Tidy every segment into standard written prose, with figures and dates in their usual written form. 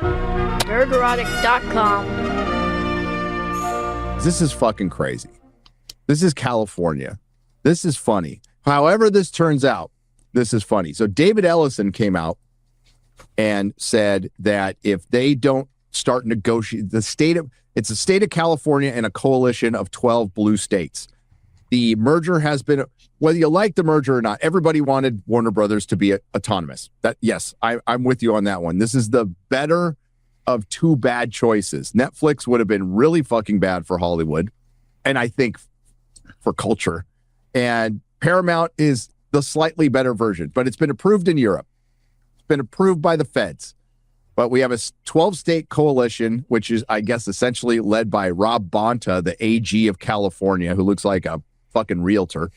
Dirgerotic.com. This is fucking crazy. This is California. This is funny. However this turns out, this is funny. So David Ellison came out and said that if they don't start negotiating, it's the state of California and a coalition of 12 blue states. The merger has been, whether you like the merger or not, everybody wanted Warner Brothers to be autonomous. Yes, I'm with you on that one. This is the better of two bad choices. Netflix would have been really fucking bad for Hollywood, and I think for culture. And Paramount is the slightly better version, but it's been approved in Europe. It's been approved by the feds. But we have a 12-state coalition, which is, I guess, essentially led by Rob Bonta, the AG of California, who looks like a fucking realtor.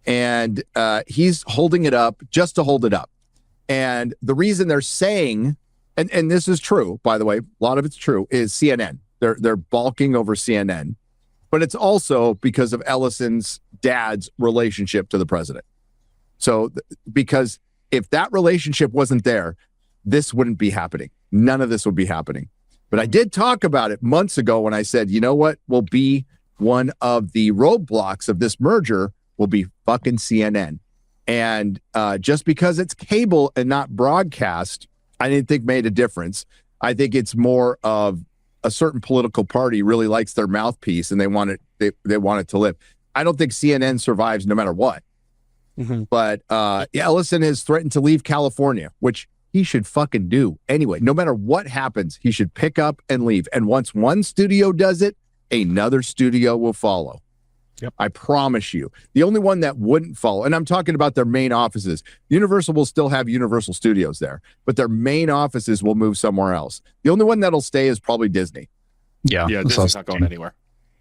And he's holding it up just to hold it up. And the reason they're saying, and this is true, by the way, a lot of it's true, is CNN. They're balking over CNN. But it's also because of Ellison's dad's relationship to the president. So, because if that relationship wasn't there, this wouldn't be happening. None of this would be happening. But I did talk about it months ago when I said, you know what will be one of the roadblocks of this merger will be fucking CNN. And just because it's cable and not broadcast, I didn't think made a difference. I think it's more of a certain political party really likes their mouthpiece and they want it to live. I don't think CNN survives no matter what. Mm-hmm. But Ellison has threatened to leave California, which he should fucking do anyway. No matter what happens, he should pick up and leave. And once one studio does it, another studio will follow. Yep. I promise you. The only one that wouldn't follow, and I'm talking about their main offices. Universal will still have Universal Studios there, but their main offices will move somewhere else. The only one that'll stay is probably Disney. Yeah, Disney's not going anywhere.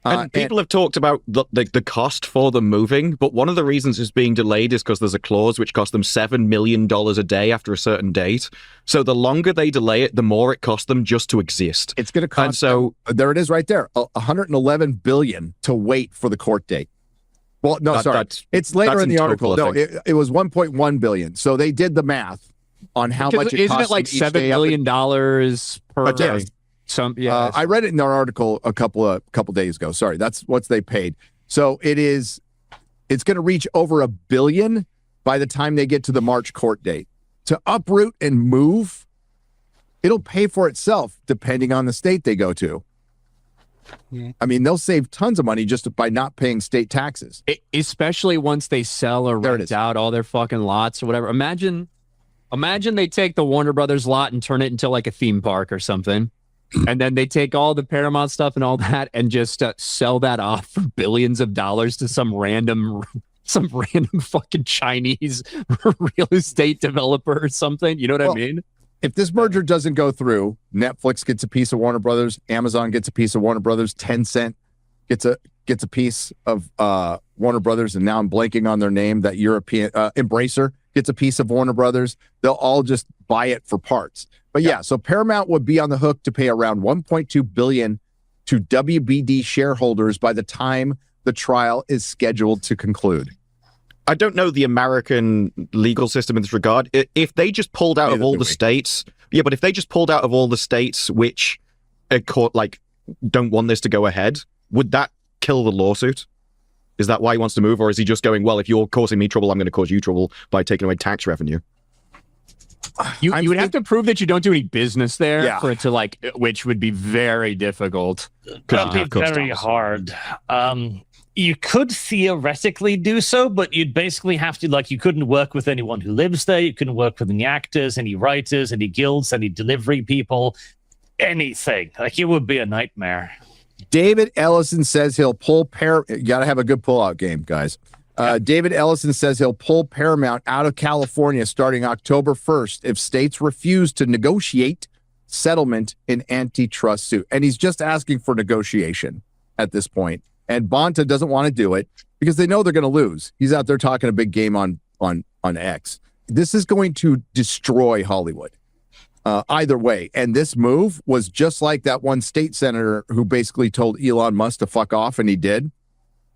And people have talked about the cost for them moving, but one of the reasons it's being delayed is because there's a clause which costs them $7 million a day after a certain date. So the longer they delay it, the more it costs them just to exist. It's going to cost. And so there it is, right there, $111 billion to wait for the court date. Well, no, sorry, it's later in the article. No, it was $1.1 billion. So they did the math on how much it costs. Isn't it like $7 million per day? I read it in our article a couple days ago. Sorry, that's what they paid. So it's going to reach over $1 billion by the time they get to the March court date. To uproot and move, it'll pay for itself depending on the state they go to. Yeah. I mean, they'll save tons of money just by not paying state taxes. Especially once they sell or rent out all their fucking lots or whatever. Imagine they take the Warner Brothers lot and turn it into like a theme park or something. And then they take all the Paramount stuff and all that and just sell that off for billions of dollars to some random fucking Chinese real estate developer or something. You know what I mean? If this merger doesn't go through, Netflix gets a piece of Warner Brothers, Amazon gets a piece of Warner Brothers, Tencent gets a piece of Warner Brothers, and now I'm blanking on their name, that European Embracer gets a piece of Warner Brothers. They'll all just buy it for parts. But yeah, so Paramount would be on the hook to pay around $1.2 billion to WBD shareholders by the time the trial is scheduled to conclude. I don't know the American legal system in this regard. If they just pulled out of all the states, but if they just pulled out of all the states which a court don't want this to go ahead, would that kill the lawsuit? Is that why he wants to move, or is he just going, well, if you're causing me trouble, I'm going to cause you trouble by taking away tax revenue? You would have to prove that you don't do any business there for it to which would be very difficult. That'd be very hard. You could theoretically do so, but you'd basically have to, you couldn't work with anyone who lives there. You couldn't work with any actors, any writers, any guilds, any delivery people, anything. It would be a nightmare. David Ellison says he'll pull you got to have a good pullout game, guys. David Ellison says he'll pull Paramount out of California starting October 1st if states refuse to negotiate settlement in antitrust suit. And he's just asking for negotiation at this point. And Bonta doesn't want to do it because they know they're going to lose. He's out there talking a big game on X. This is going to destroy Hollywood either way. And this move was just like that one state senator who basically told Elon Musk to fuck off, and he did.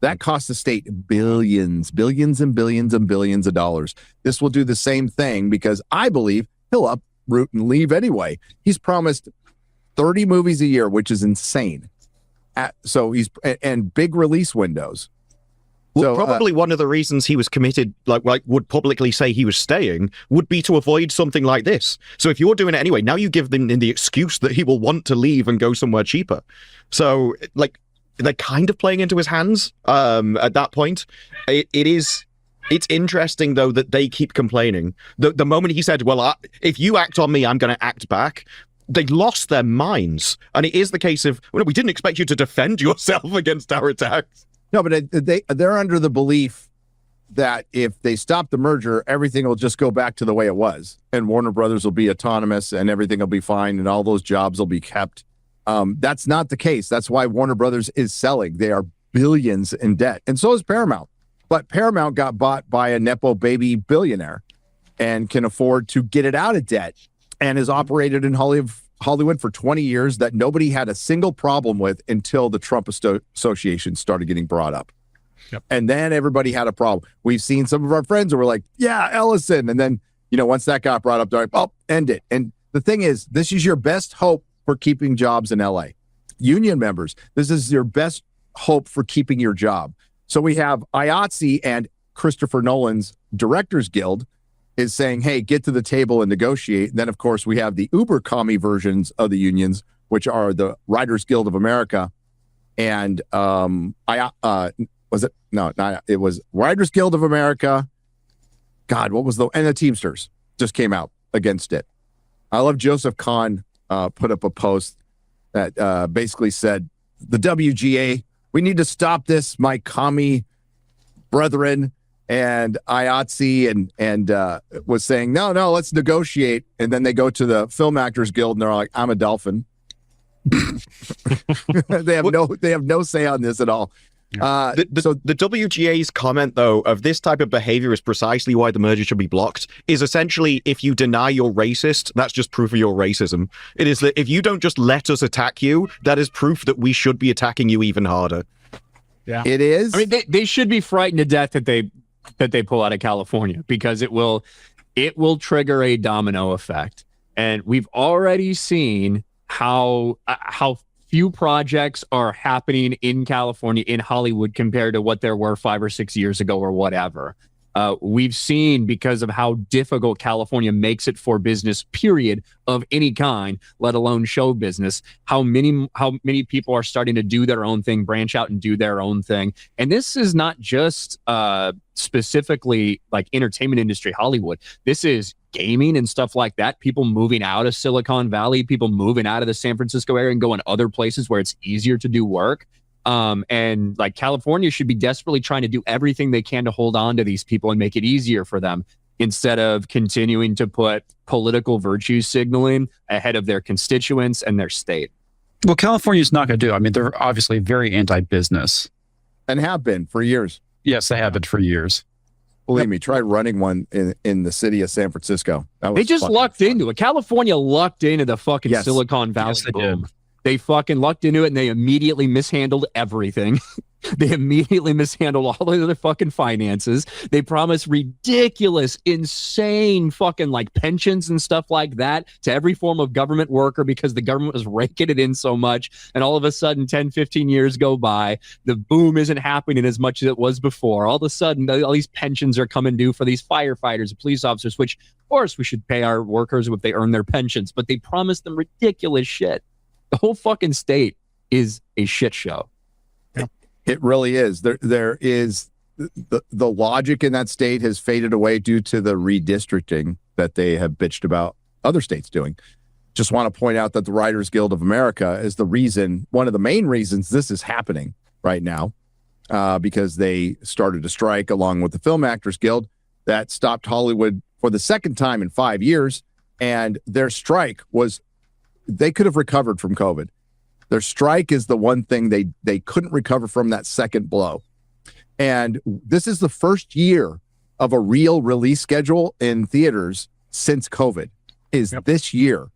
That cost the state billions and billions of dollars. This will do the same thing because I believe he'll route and leave anyway. He's promised 30 movies a year, which is insane. So he's and big release windows. Well, so, probably one of the reasons he was committed, like would publicly say he was staying, would be to avoid something like this. So if you're doing it anyway, now you give them the excuse that he will want to leave and go somewhere cheaper. So like they're kind of playing into his hands at that point. It's interesting, though, that they keep complaining. The moment he said, well, if you act on me, I'm going to act back, they lost their minds. And it is the case of, well, we didn't expect you to defend yourself against our attacks. No, but they're under the belief that if they stop the merger, everything will just go back to the way it was. And Warner Brothers will be autonomous and everything will be fine and all those jobs will be kept. That's not the case. That's why Warner Brothers is selling. They are billions in debt. And so is Paramount. But Paramount got bought by a Nepo baby billionaire and can afford to get it out of debt and has operated in Hollywood for 20 years that nobody had a single problem with until the Trump Association started getting brought up. Yep. And then everybody had a problem. We've seen some of our friends who were like, yeah, Ellison. And then, once that got brought up, they're like, oh, end it. And the thing is, this is your best hope for keeping jobs in LA. Union members, this is your best hope for keeping your job. So we have IATSE and Christopher Nolan's Directors Guild is saying, hey, get to the table and negotiate. And then, of course, we have the uber commie versions of the unions, which are the Writers Guild of America and it was Writers Guild of America. God, and the Teamsters just came out against it. I love Joseph Kahn put up a post that basically said, the WGA, we need to stop this, my commie brethren. And IATSE and was saying, no, let's negotiate. And then they go to the Film Actors Guild and they're like, I'm a dolphin. They have no say on this at all. The WGA's comment, though, of this type of behavior is precisely why the merger should be blocked, is essentially, if you deny you're racist, that's just proof of your racism. It is that if you don't just let us attack you, that is proof that we should be attacking you even harder. Yeah, it is. I mean, they should be frightened to death that they pull out of California, because it will trigger a domino effect. And we've already seen how few projects are happening in California, in Hollywood, compared to what there were 5 or 6 years ago or whatever. We've seen, because of how difficult California makes it for business, period, of any kind, let alone show business, how many people are starting to do their own thing, branch out and do their own thing. And this is not just specifically like entertainment industry, Hollywood. This is gaming and stuff like that. People moving out of Silicon Valley, people moving out of the San Francisco area and going other places where it's easier to do work. And like California should be desperately trying to do everything they can to hold on to these people and make it easier for them, instead of continuing to put political virtue signaling ahead of their constituents and their state. Well, California's not going to do. I mean, they're obviously very anti-business. And have been for years. Yes, they have been for years. Believe me, try running one in the city of San Francisco. They just lucked into it. California lucked into the fucking Silicon Valley boom. They fucking lucked into it, and they immediately mishandled everything. They immediately mishandled all the other fucking finances. They promised ridiculous, insane fucking like pensions and stuff like that to every form of government worker, because the government was raking it in so much. And all of a sudden, 10, 15 years go by. The boom isn't happening as much as it was before. All of a sudden, all these pensions are coming due for these firefighters and police officers, which, of course, we should pay our workers if they earn their pensions. But they promised them ridiculous shit. The whole fucking state is a shit show. It really is. There is the logic in that state has faded away due to the redistricting that they have bitched about other states doing. Just want to point out that the Writers Guild of America is one of the main reasons this is happening right now, because they started a strike along with the Film Actors Guild that stopped Hollywood for the second time in 5 years. And their strike was, they could have recovered from COVID. Their strike is the one thing they couldn't recover from, that second blow. And this is the first year of a real release schedule in theaters since COVID this year.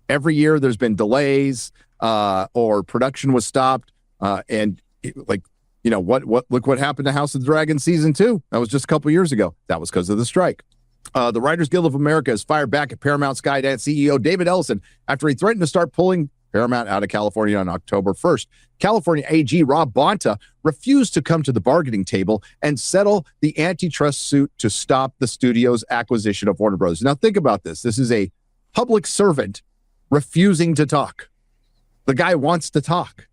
Every year there's been delays or production was stopped. Look what happened to House of the Dragon season 2. That was just a couple years ago. That was because of the strike. The Writers Guild of America has fired back at Paramount Skydance CEO David Ellison after he threatened to start pulling Paramount out of California on October 1st. California AG Rob Bonta refused to come to the bargaining table and settle the antitrust suit to stop the studio's acquisition of Warner Bros. Now think about this. This is a public servant refusing to talk. The guy wants to talk.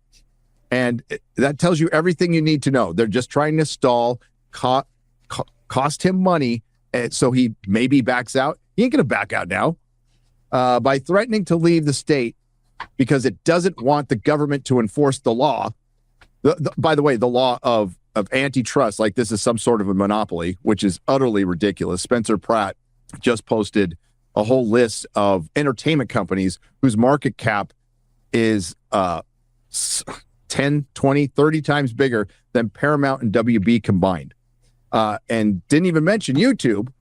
And that tells you everything you need to know. They're just trying to stall, cost him money, so he maybe backs out. He ain't going to back out now. By threatening to leave the state because it doesn't want the government to enforce the law. By the way, the law of antitrust, like this is some sort of a monopoly, which is utterly ridiculous. Spencer Pratt just posted a whole list of entertainment companies whose market cap is 10, 20, 30 times bigger than Paramount and WB combined. And didn't even mention YouTube,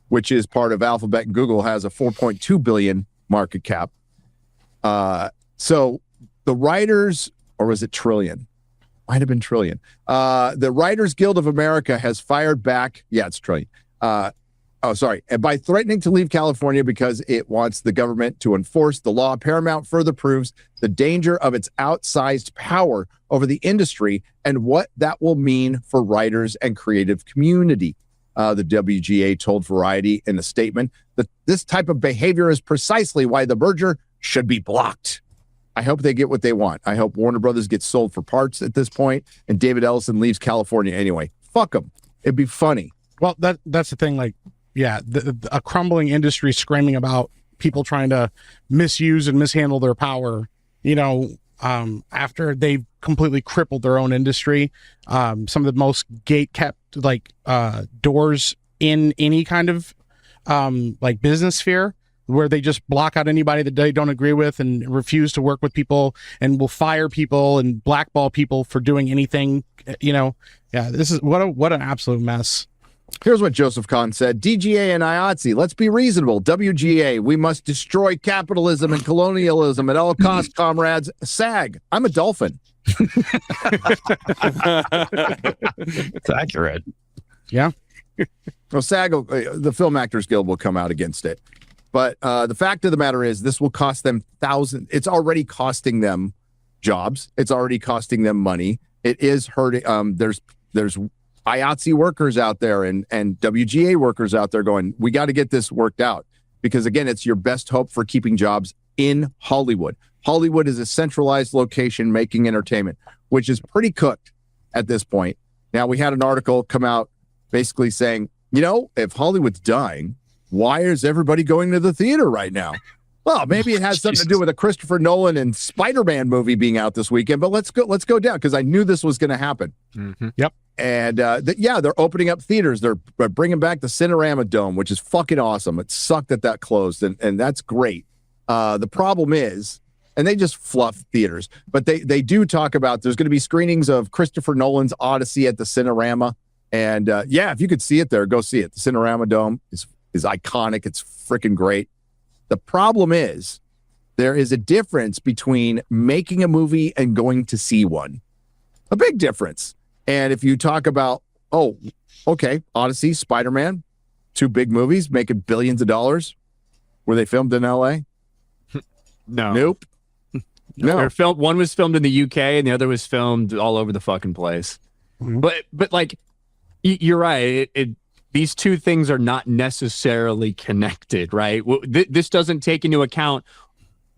which is part of Alphabet and Google, has a 4.2 billion market cap. So the writers, or was it trillion? Might have been trillion. The Writers Guild of America has fired back. Yeah, it's trillion. And by threatening to leave California because it wants the government to enforce the law, Paramount further proves the danger of its outsized power over the industry and what that will mean for writers and creative community. The WGA told Variety in a statement that this type of behavior is precisely why the merger should be blocked. I hope they get what they want. I hope Warner Brothers gets sold for parts at this point and David Ellison leaves California anyway. Fuck them. It'd be funny. Well, that's the thing. Like, yeah, a crumbling industry screaming about people trying to misuse and mishandle their power, after they've completely crippled their own industry. Some of the most gate-kept doors in any kind of business sphere, where they just block out anybody that they don't agree with and refuse to work with people and will fire people and blackball people for doing anything. This is what an absolute mess. Here's what Joseph Kahn said. DGA and IATSE, let's be reasonable. WGA, we must destroy capitalism and colonialism at all costs, comrades. SAG, I'm a dolphin. It's accurate. Yeah. Well, SAG, the Film Actors Guild will come out against it. But the fact of the matter is this will cost them thousands. It's already costing them jobs. It's already costing them money. It is hurting. There's IATSE workers out there and WGA workers out there going, we got to get this worked out. Because again, it's your best hope for keeping jobs in Hollywood. Hollywood is a centralized location making entertainment, which is pretty cooked at this point. Now, we had an article come out basically saying, if Hollywood's dying, why is everybody going to the theater right now? Well, maybe it has something to do with a Christopher Nolan and Spider-Man movie being out this weekend, but let's go down because I knew this was going to happen. Mm-hmm. Yep. And they're opening up theaters. They're bringing back the Cinerama Dome, which is fucking awesome. It sucked that closed, and that's great. The problem is, and they just fluff theaters, but they do talk about there's going to be screenings of Christopher Nolan's Odyssey at the Cinerama. And if you could see it there, go see it. The Cinerama Dome is iconic. It's freaking great. The problem is there is a difference between making a movie and going to see one. A big difference. And if you talk about, Odyssey, Spider-Man, two big movies making billions of dollars. Were they filmed in LA? No. Nope. No. One was filmed in the UK and the other was filmed all over the fucking place. Mm-hmm. But like, you're right. These two things are not necessarily connected, right? This doesn't take into account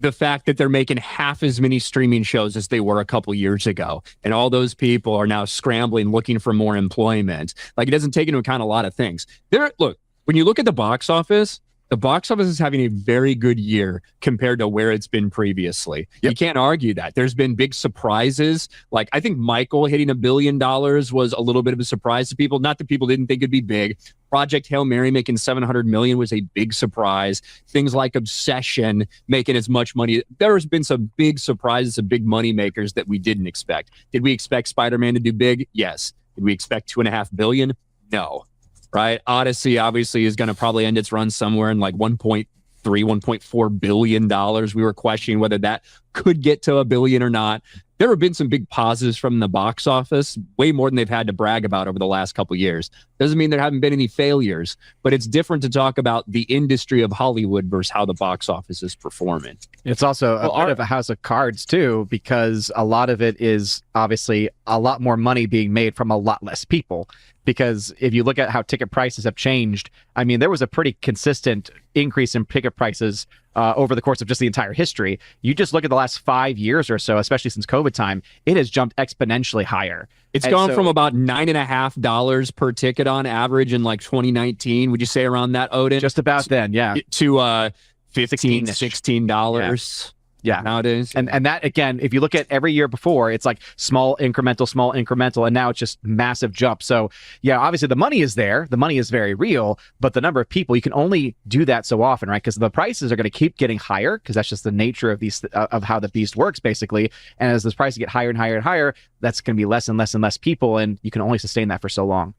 the fact that they're making half as many streaming shows as they were a couple years ago. And all those people are now scrambling, looking for more employment. Like, it doesn't take into account a lot of things. Look, when you look at the box office is having a very good year compared to where it's been previously. Yep. You can't argue that. There's been big surprises. Like, I think Michael hitting $1 billion was a little bit of a surprise to people. Not that people didn't think it'd be big. Project Hail Mary making $700 million was a big surprise. Things like Obsession making as much money. There's been some big surprises, some big money makers that we didn't expect. Did we expect Spider-Man to do big? Yes. Did we expect $2.5 billion? No. Right? Odyssey obviously is going to probably end its run somewhere in like $1.4 billion. We were questioning whether that could get to $1 billion or not. there have been some big positives from the box office, way more than they've had to brag about over the last couple of years. Doesn't mean there haven't been any failures, but it's different to talk about the industry of Hollywood versus how the box office is performing. It's also a bit of a house of cards too, because a lot of it is obviously a lot more money being made from a lot less people. Because if you look at how ticket prices have changed, I mean, there was a pretty consistent increase in ticket prices over the course of just the entire history. You just look at the last 5 years or so, especially since COVID time, it has jumped exponentially higher. It's gone from about $9.50 per ticket on average in like 2019. Would you say around that, Odin? Just about then, yeah. To $15, $16. Yeah. Nowadays. And that, again, if you look at every year before, it's like small incremental, and now it's just massive jump. So yeah, obviously the money is there. The money is very real, but the number of people, you can only do that so often, right? Because the prices are going to keep getting higher, because that's just the nature of these, of how the beast works, basically. And as those prices get higher and higher and higher, that's going to be less and less and less people, and you can only sustain that for so long.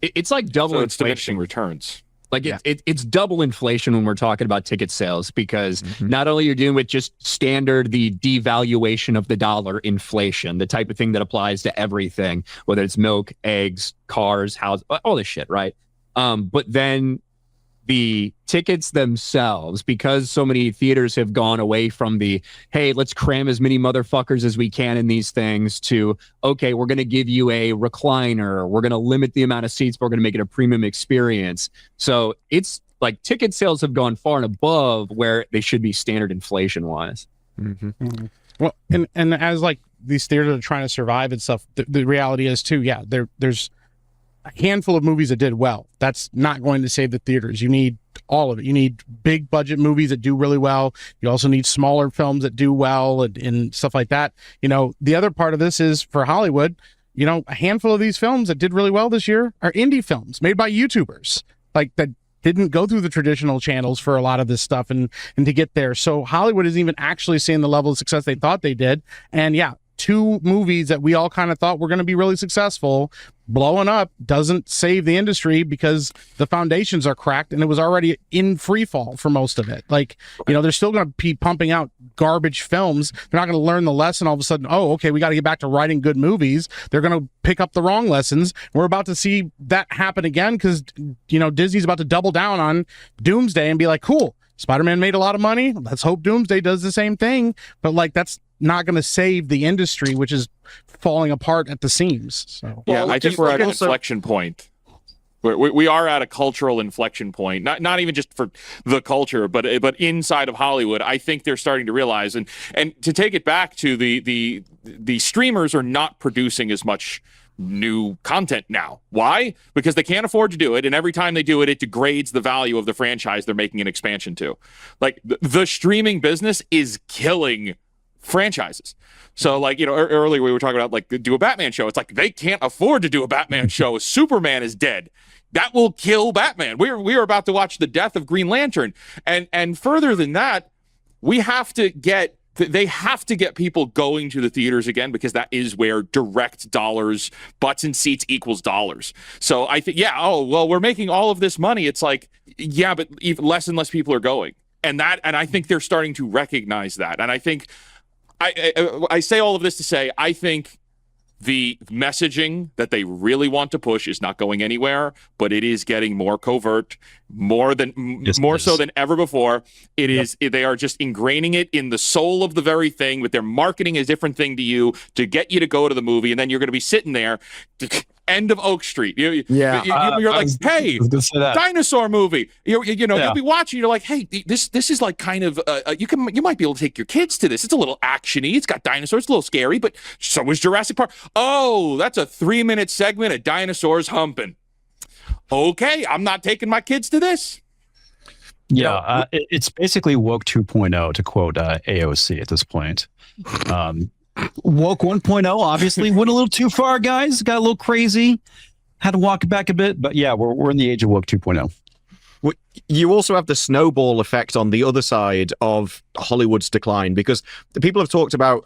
It's like double so it's diminishing returns. Like it's double inflation when we're talking about ticket sales, because not only you're dealing with just standard, the devaluation of the dollar inflation, the type of thing that applies to everything, whether it's milk, eggs, cars, houses, all this shit, right? But then the tickets themselves, because so many theaters have gone away from the, hey, let's cram as many motherfuckers as we can in these things, to, okay, we're going to give you a recliner, we're going to limit the amount of seats, but we're going to make it a premium experience. So it's like ticket sales have gone far and above where they should be standard inflation wise. Well, and as like these theaters are trying to survive and stuff, the reality is too, yeah, there's a handful of movies that did well. That's not going to save the theaters. You need all of it. You need big budget movies that do really well. You also need smaller films that do well, and stuff like that. You know, the other part of this is for Hollywood, you know, a handful of these films that did really well this year are indie films made by YouTubers, like that didn't go through the traditional channels for a lot of this stuff and to get there. So Hollywood isn't even actually seeing the level of success they thought they did. And yeah, 2 movies that we all kind of thought were going to be really successful blowing up doesn't save the industry, because the foundations are cracked and it was already in free fall for most of it. Like, you know, they're still going to be pumping out garbage films. They're not going to learn the lesson all of a sudden. Oh, okay, we got to get back to writing good movies. They're going to pick up the wrong lessons. We're about to see that happen again, because, you know, Disney's about to double down on Doomsday and be like, cool, Spider-Man made a lot of money. Let's hope Doomsday does the same thing. But like, that's not going to save the industry, which is falling apart at the seams. So yeah, I think we're at an inflection point. We are at a cultural inflection point. Not even just for the culture, but inside of Hollywood. I think they're starting to realize, and to take it back to the streamers are not producing as much new content now. Why? Because they can't afford to do it, and every time they do it, it degrades the value of the franchise they're making an expansion to. Like the streaming business is killing franchises. So like, you know, earlier we were talking about like do a Batman show. It's like they can't afford to do a Batman show. Superman is dead. That will kill Batman. We are about to watch the death of Green Lantern. And further than that, they have to get people going to the theaters again, because that is where direct dollars, butts and seats equals dollars. So I think, yeah, oh, well, we're making all of this money. It's like, yeah, but even less and less people are going. And I think they're starting to recognize that. And I think I say all of this to say, I think the messaging that they really want to push is not going anywhere, but it is getting more covert, more so than ever before. They are just ingraining it in the soul of the very thing, with their marketing a different thing to you to get you to go to the movie, and then you're going to be sitting there. End of Oak Street. You're like, hey, dinosaur movie. You'll be watching. You're like, hey, this is like kind of you might be able to take your kids to this. It's a little actiony. It's got dinosaurs. It's a little scary, but so is Jurassic Park. Oh, that's a 3-minute segment of dinosaurs humping. Okay, I'm not taking my kids to this. Yeah, it's basically woke 2.0, to quote AOC at this point. Woke 1.0 obviously went a little too far, guys. Got a little crazy. Had to walk it back a bit, but yeah, we're in the age of woke 2.0. Well, you also have the snowball effect on the other side of Hollywood's decline, because the people have talked about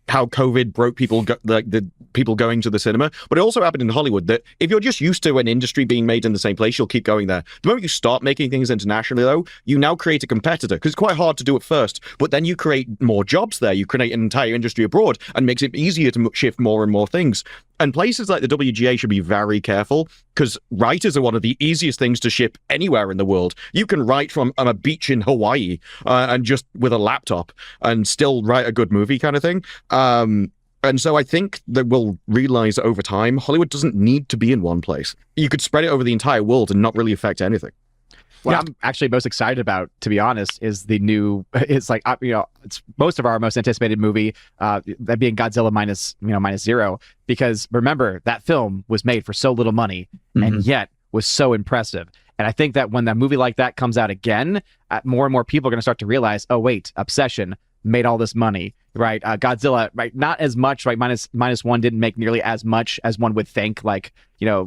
how COVID broke people, like the people going to the cinema, but it also happened in Hollywood that if you're just used to an industry being made in the same place, you'll keep going there. The moment you start making things internationally, though, you now create a competitor because it's quite hard to do it first, but then you create more jobs there. You create an entire industry abroad and makes it easier to shift more and more things. And places like the WGA should be very careful because writers are one of the easiest things to ship anywhere in the world. You can write from a beach in Hawaii and just with a laptop and still write a good movie kind of thing. And so I think that we'll realize over time, Hollywood doesn't need to be in one place. You could spread it over the entire world and not really affect anything. What I'm actually most excited about, to be honest, is the new. It's like it's most of our most anticipated movie, that being Godzilla minus zero. Because remember, that film was made for so little money, and yet was so impressive. And I think that when that movie like that comes out again, more and more people are going to start to realize, oh wait, Obsession made all this money, right? Godzilla, right? Not as much, right? Minus one didn't make nearly as much as one would think, like,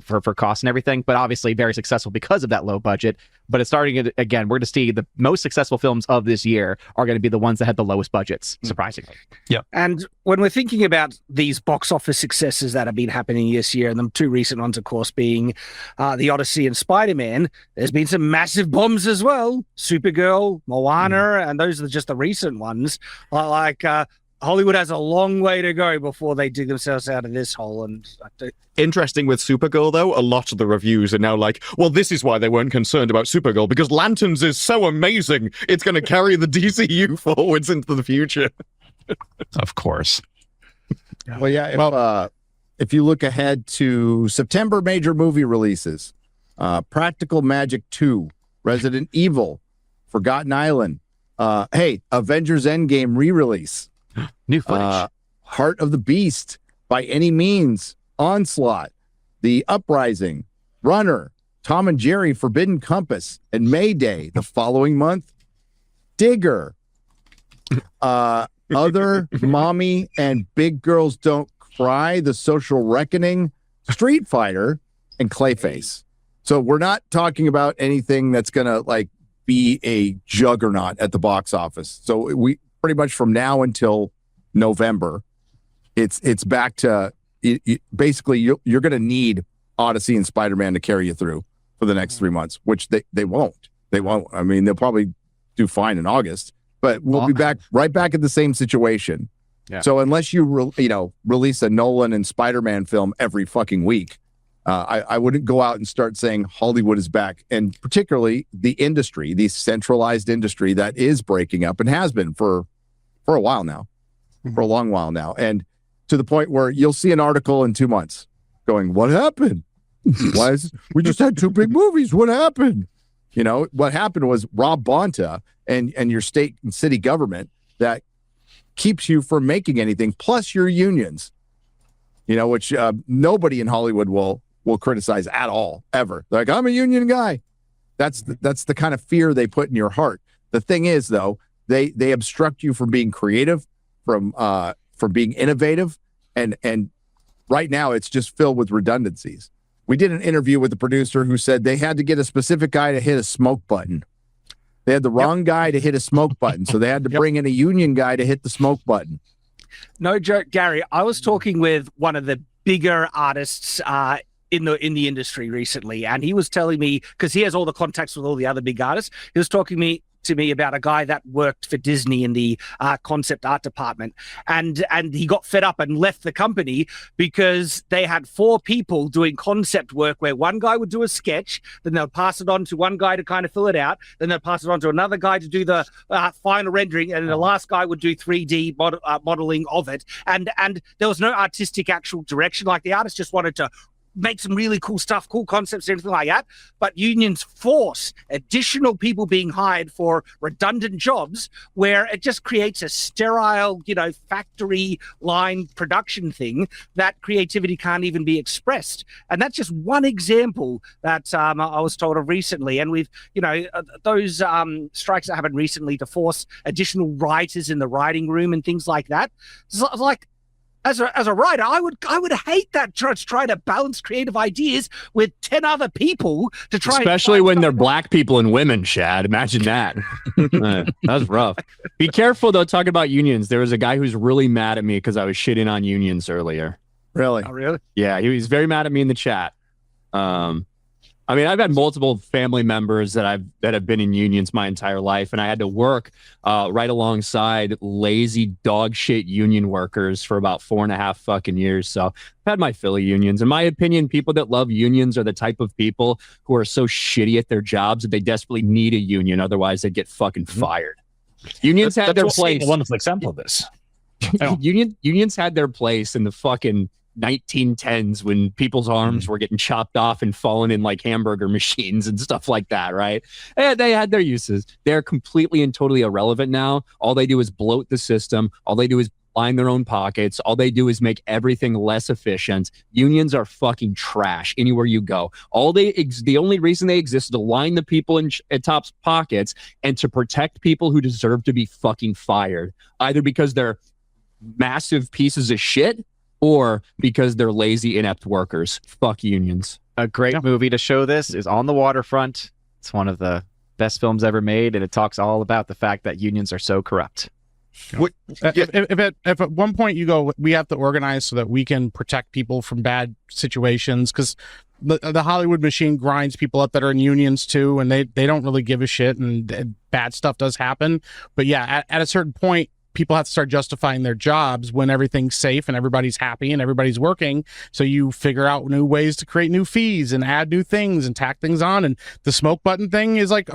for costs and everything, but obviously very successful because of that low budget. But it's starting again. We're going to see the most successful films of this year are going to be the ones that had the lowest budgets, surprisingly. Yeah. And when we're thinking about these box office successes that have been happening this year, and the two recent ones, of course, being The Odyssey and Spider-Man, there's been some massive bombs as well. Supergirl, Moana, and those are just the recent ones. Hollywood has a long way to go before they dig themselves out of this hole. And interesting with Supergirl, though, a lot of the reviews are now like, well, this is why they weren't concerned about Supergirl, because Lanterns is so amazing. It's going to carry the DCU forwards into the future. Of course. Well, yeah. If you look ahead to September major movie releases, Practical Magic 2, Resident Evil, Forgotten Island, Avengers Endgame re-release. New footage. Heart of the Beast, By Any Means, Onslaught, The Uprising, Runner, Tom and Jerry, Forbidden Compass, and Mayday the following month, Digger, Other, Mommy and Big Girls Don't Cry, The Social Reckoning, Street Fighter, and Clayface. So we're not talking about anything that's going to be a juggernaut at the box office. So we pretty much from now until November, it's back to basically you're going to need Odyssey and Spider-Man to carry you through for the next 3 months, which they won't. They won't. I mean, they'll probably do fine in August, but we'll be right back at the same situation. Yeah. So unless you release a Nolan and Spider-Man film every fucking week, I wouldn't go out and start saying Hollywood is back, and particularly the industry, the centralized industry that is breaking up and has been for a while now, for a long while now, and to the point where you'll see an article in 2 months going, "What happened? We just had 2 big movies? What happened?" What happened was Rob Bonta and your state and city government that keeps you from making anything, plus your unions, which nobody in Hollywood will criticize at all, ever. They're like, I'm a union guy. That's the kind of fear they put in your heart. The thing is, though, they obstruct you from being creative, from being innovative, and right now it's just filled with redundancies. We did an interview with the producer who said they had to get a specific guy to hit a smoke button. They had the wrong guy to hit a smoke button, so they had to bring in a union guy to hit the smoke button. No joke, Gary. I was talking with one of the bigger artists in the industry recently, and he was telling me, because he has all the contacts with all the other big artists, he was talking to me about a guy that worked for Disney in the concept art department, and he got fed up and left the company because they had 4 people doing concept work where one guy would do a sketch, then they'll pass it on to one guy to kind of fill it out, then they'll pass it on to another guy to do the final rendering, and the last guy would do 3D modeling of it, and there was no artistic actual direction. Like, the artist just wanted to make some really cool stuff, cool concepts, everything like that. But unions force additional people being hired for redundant jobs, where it just creates a sterile, factory line production thing that creativity can't even be expressed. And that's just one example that I was told of recently. And we've, those strikes that happened recently to force additional writers in the writing room and things like that. It's like, as a writer, I would hate that trying to balance creative ideas with 10 other people to try. Especially when they're black people and women, Shad. Imagine that. That's rough. Be careful though. Talking about unions, there was a guy who's really mad at me because I was shitting on unions earlier. Really? Oh, really? Yeah, he was very mad at me in the chat. I mean, I've had multiple family members that have been in unions my entire life, and I had to work right alongside lazy dog shit union workers for about 4.5 fucking years. So I've had my fill of unions. In my opinion, people that love unions are the type of people who are so shitty at their jobs that they desperately need a union. Otherwise, they'd get fucking fired. Unions had their place. A wonderful example of this. Unions had their place in the fucking 1910s when people's arms were getting chopped off and falling in like hamburger machines and stuff like that, right? And they had their uses. They're completely and totally irrelevant now. All they do is bloat the system. All they do is line their own pockets. All they do is make everything less efficient. Unions are fucking trash anywhere you go. The only reason they exist is to line the people at top's pockets and to protect people who deserve to be fucking fired, either because they're massive pieces of shit or because they're lazy, inept workers. Fuck unions. A great movie to show this is On the Waterfront. It's one of the best films ever made, and it talks all about the fact that unions are so corrupt. If at one point you go, we have to organize so that we can protect people from bad situations, because the Hollywood machine grinds people up that are in unions too, and they don't really give a shit, and bad stuff does happen. But yeah, at a certain point, people have to start justifying their jobs when everything's safe and everybody's happy and everybody's working. So you figure out new ways to create new fees and add new things and tack things on. And the smoke button thing is like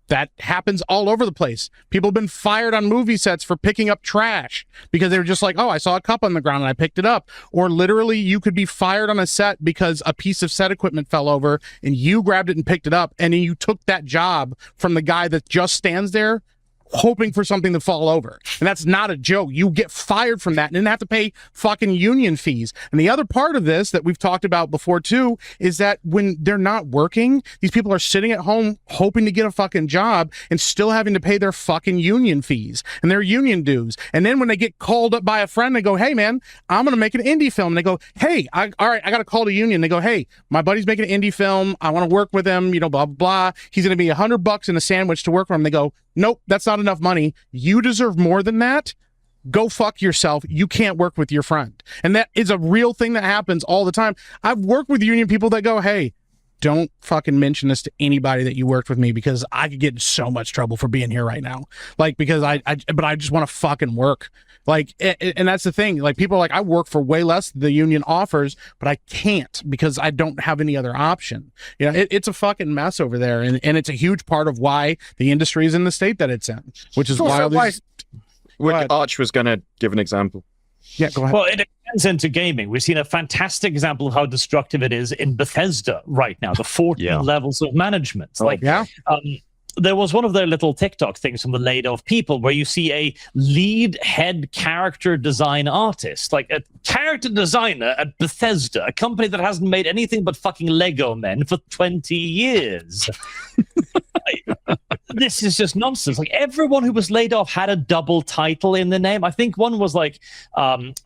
that happens all over the place. People have been fired on movie sets for picking up trash because they were just like, oh, I saw a cup on the ground and I picked it up. Or literally you could be fired on a set because a piece of set equipment fell over and you grabbed it and picked it up, and then you took that job from the guy that just stands there hoping for something to fall over. And that's not a joke. You get fired from that and then have to pay fucking union fees. And the other part of this that we've talked about before too is that when they're not working, these people are sitting at home hoping to get a fucking job and still having to pay their fucking union fees and their union dues. And then when they get called up by a friend, they go, hey man, I'm going to make an indie film. And they go, hey, all right, I got to call the union. They go, hey, my buddy's making an indie film. I want to work with him, blah, blah, blah. He's going to be $100 in a sandwich to work for him. They go, nope, that's not enough money. You deserve more than that. Go fuck yourself. You can't work with your friend. And that is a real thing that happens all the time. I've worked with union people that go, hey, don't fucking mention this to anybody that you worked with me because I could get in so much trouble for being here right now. Like, because I just want to fucking work. Like, and that's the thing. Like, people are like, I work for way less than the union offers, but I can't because I don't have any other option. It's a fucking mess over there. And it's a huge part of why the industry is in the state that it's in, which is why Arch was going to give an example. Yeah, go ahead. Well, it extends into gaming. We've seen a fantastic example of how destructive it is in Bethesda right now, the 14 levels of management. There was one of their little TikTok things from the laid off people where you see a lead head character design artist, like a character designer at Bethesda, a company that hasn't made anything but fucking Lego men for 20 years. This is just nonsense. Like, everyone who was laid off had a double title in the name. I think one was like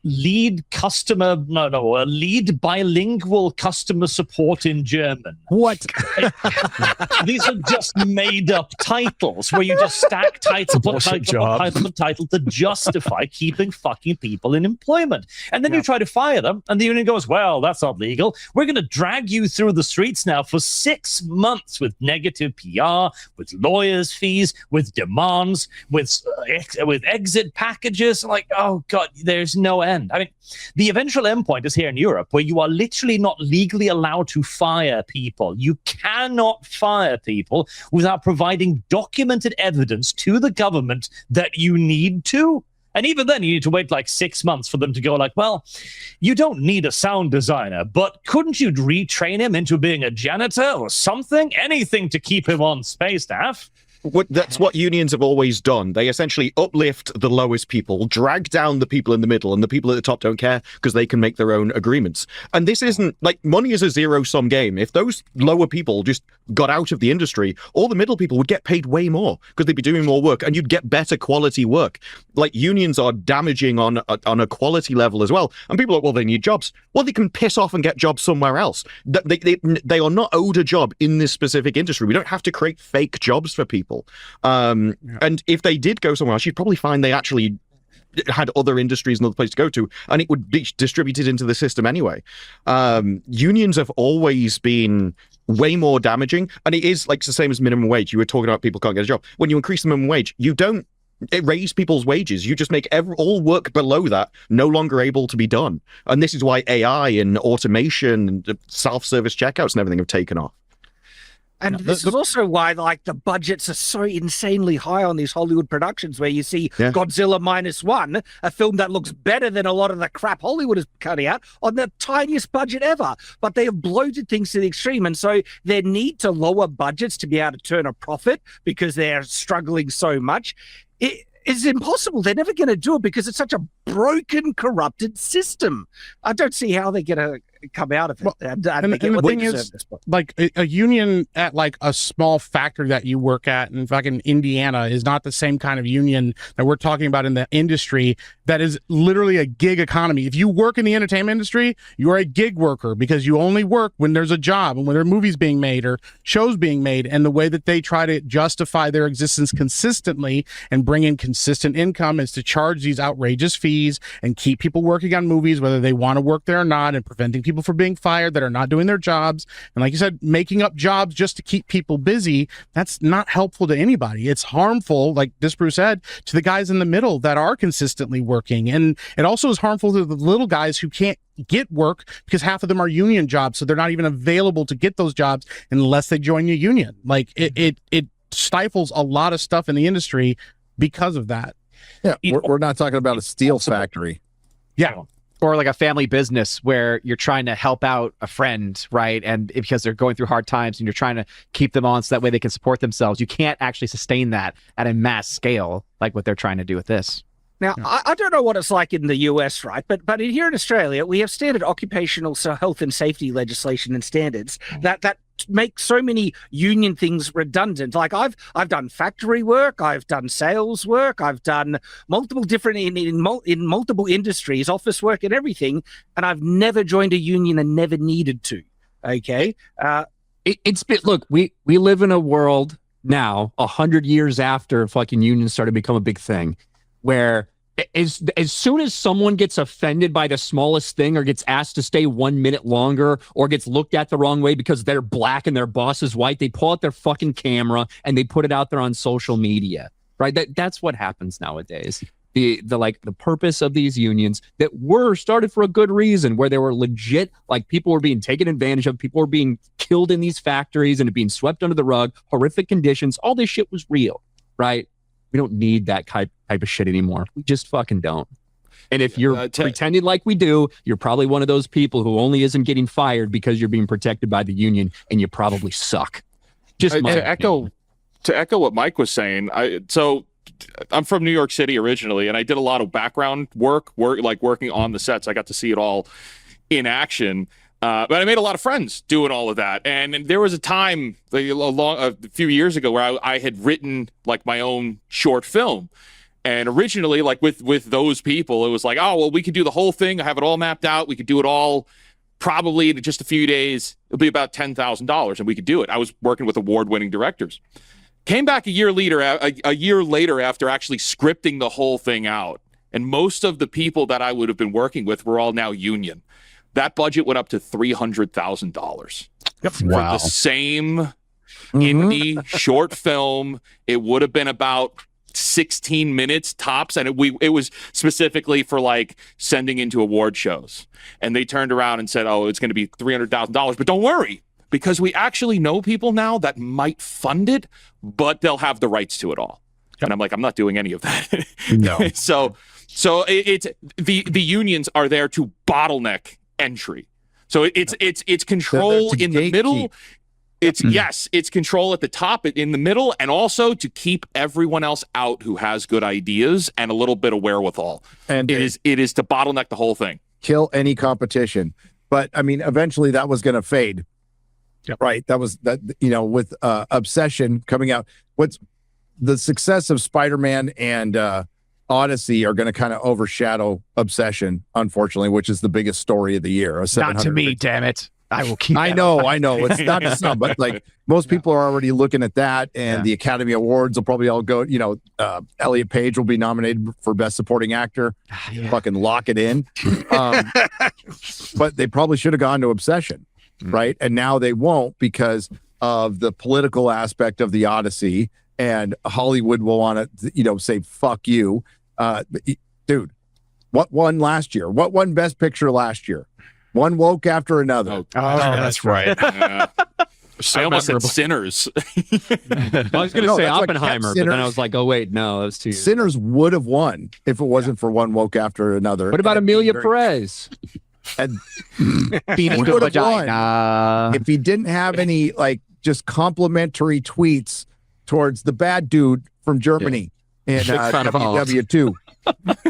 lead bilingual customer support in German. What? These are just made up titles where you just stack title to justify keeping fucking people in employment. And then you try to fire them, and the union goes, well, that's not legal. We're going to drag you through the streets now for 6 months with negative PR, with lawyers fees, with demands, with exit packages. Like, oh god, there's no end. I mean, the eventual endpoint is here in Europe, where you are literally not legally allowed to fire people. You cannot fire people without providing documented evidence to the government that you need to. And even then, you need to wait like 6 months for them to go like, well, you don't need a sound designer, but couldn't you retrain him into being a janitor or something? Anything to keep him on space staff. That's what unions have always done. They essentially uplift the lowest people, drag down the people in the middle, and the people at the top don't care because they can make their own agreements. And this isn't like money is a zero-sum game. If those lower people just got out of the industry, all the middle people would get paid way more because they'd be doing more work, and you'd get better quality work. Like unions are damaging on a quality level as well. And people are like, well, they need jobs. Well, they can piss off and get jobs somewhere else. They are not owed a job in this specific industry. We don't have to create fake jobs for people. And if they did go somewhere else, you'd probably find they actually had other industries and other places to go to, and it would be distributed into the system anyway. Unions have always been way more damaging, and it is like the same as minimum wage. You were talking about people can't get a job. When you increase the minimum wage, you don't raise people's wages. You just make all work below that no longer able to be done. And this is why AI and automation and self-service checkouts and everything have taken off. And this is also why, like, the budgets are so insanely high on these Hollywood productions, where you see Godzilla -1, a film that looks better than a lot of the crap Hollywood is cutting out, on the tiniest budget ever. But they have bloated things to the extreme. And so their need to lower budgets to be able to turn a profit because they're struggling so much, it is impossible. They're never going to do it because it's such a broken, corrupted system. I don't see how they're going to come out of it. Well, and the thing is, like a union at like a small factory that you work at in fucking Indiana is not the same kind of union that we're talking about in the industry that is literally a gig economy. If you work in the entertainment industry, you're a gig worker because you only work when there's a job and when there are movies being made or shows being made. And the way that they try to justify their existence consistently and bring in consistent income is to charge these outrageous fees and keep people working on movies, whether they want to work there or not, and preventing people from being fired that are not doing their jobs. And like you said, making up jobs just to keep people busy, that's not helpful to anybody. It's harmful, like Disbrew said, to the guys in the middle that are consistently working. And it also is harmful to the little guys who can't get work because half of them are union jobs, so they're not even available to get those jobs unless they join a union. Like it stifles a lot of stuff in the industry because of that. Yeah, we're not talking about a steel factory. Yeah. Or like a family business where you're trying to help out a friend, right? And because they're going through hard times and you're trying to keep them on so that way they can support themselves. You can't actually sustain that at a mass scale like what they're trying to do with this. Now, I don't know what it's like in the US, right? But here in Australia, we have standard occupational health and safety legislation and standards that make so many union things redundant. Like I've done factory work, I've done sales work, I've done multiple different in multiple industries, office work and everything, and I've never joined a union and never needed to. Okay, look, we live in a world now 100 years after fucking unions started to become a big thing, where as soon as someone gets offended by the smallest thing or gets asked to stay 1 minute longer or gets looked at the wrong way because they're black and their boss is white, they pull out their fucking camera and they put it out there on social media, right? That's what happens nowadays. The purpose of these unions that were started for a good reason, where they were legit, like people were being taken advantage of, people were being killed in these factories and being swept under the rug, horrific conditions, all this shit was real, right? We don't need that type of shit anymore. We just fucking don't. And if you're pretending like we do, you're probably one of those people who only isn't getting fired because you're being protected by the union, and you probably suck. Just to echo what Mike was saying. I'm from New York City originally, and I did a lot of background work like working on the sets. I got to see it all in action. But I made a lot of friends doing all of that. And there was a time a few years ago where I had written like my own short film. And originally, like with those people, it was like, oh, well, we could do the whole thing. I have it all mapped out. We could do it all probably in just a few days. It'll be about $10,000 and we could do it. I was working with award-winning directors. Came back a year later after actually scripting the whole thing out. And most of the people that I would have been working with were all now union. That budget went up to $300,000 for the same indie short film. It would have been about 16 minutes tops, and it was specifically for like sending into award shows. And they turned around and said, "Oh, it's going to be $300,000, but don't worry, because we actually know people now that might fund it, but they'll have the rights to it all." Yep. And I'm like, I'm not doing any of that. No. So it's the unions are there to bottleneck entry. So it's control in the middle. It's yes, it's control at the top, in the middle, and also to keep everyone else out who has good ideas and a little bit of wherewithal. And it is to bottleneck the whole thing. Kill any competition. But I mean, eventually that was going to fade. Yep. Right. That was that, with Obsession coming out. What's the success of Spider-Man and Odyssey are going to kind of overshadow Obsession, unfortunately, which is the biggest story of the year. Not to me, damn it. I will keep. I know. It's not to some, but like most people are already looking at that, and the Academy Awards will probably all go. Elliot Page will be nominated for Best Supporting Actor. Fucking lock it in. But they probably should have gone to Obsession, right? And now they won't because of the political aspect of the Odyssey, and Hollywood will want to, say fuck you, dude. What won last year? What won Best Picture last year? One woke after another. Oh, that's right. I almost said Sinners. I was going to say Oppenheimer, but then I was like, oh, wait, no, that's too. Sinners would have won if it wasn't for one woke after another. What about Amelia Perez? And he would have won if he didn't have any just complimentary tweets towards the bad dude from Germany in WW2.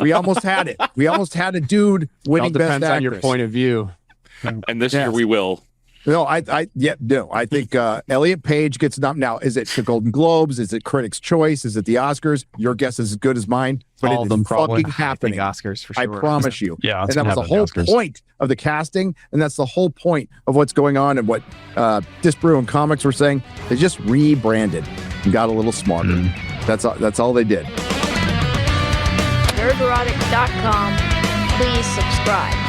We almost had it. We almost had a dude winning Best Actress. On your point of view. And this year we will. No, I think Elliot Page gets nominated. Now, is it the Golden Globes? Is it Critics' Choice? Is it the Oscars? Your guess is as good as mine. But all of them fucking happening. Oscars for sure. I promise you. Yeah, and that was the whole point of the casting, and that's the whole point of what's going on and what Disbrew and Comics were saying. They just rebranded and got a little smarter. That's all they did. Nerderotic.com. Please subscribe.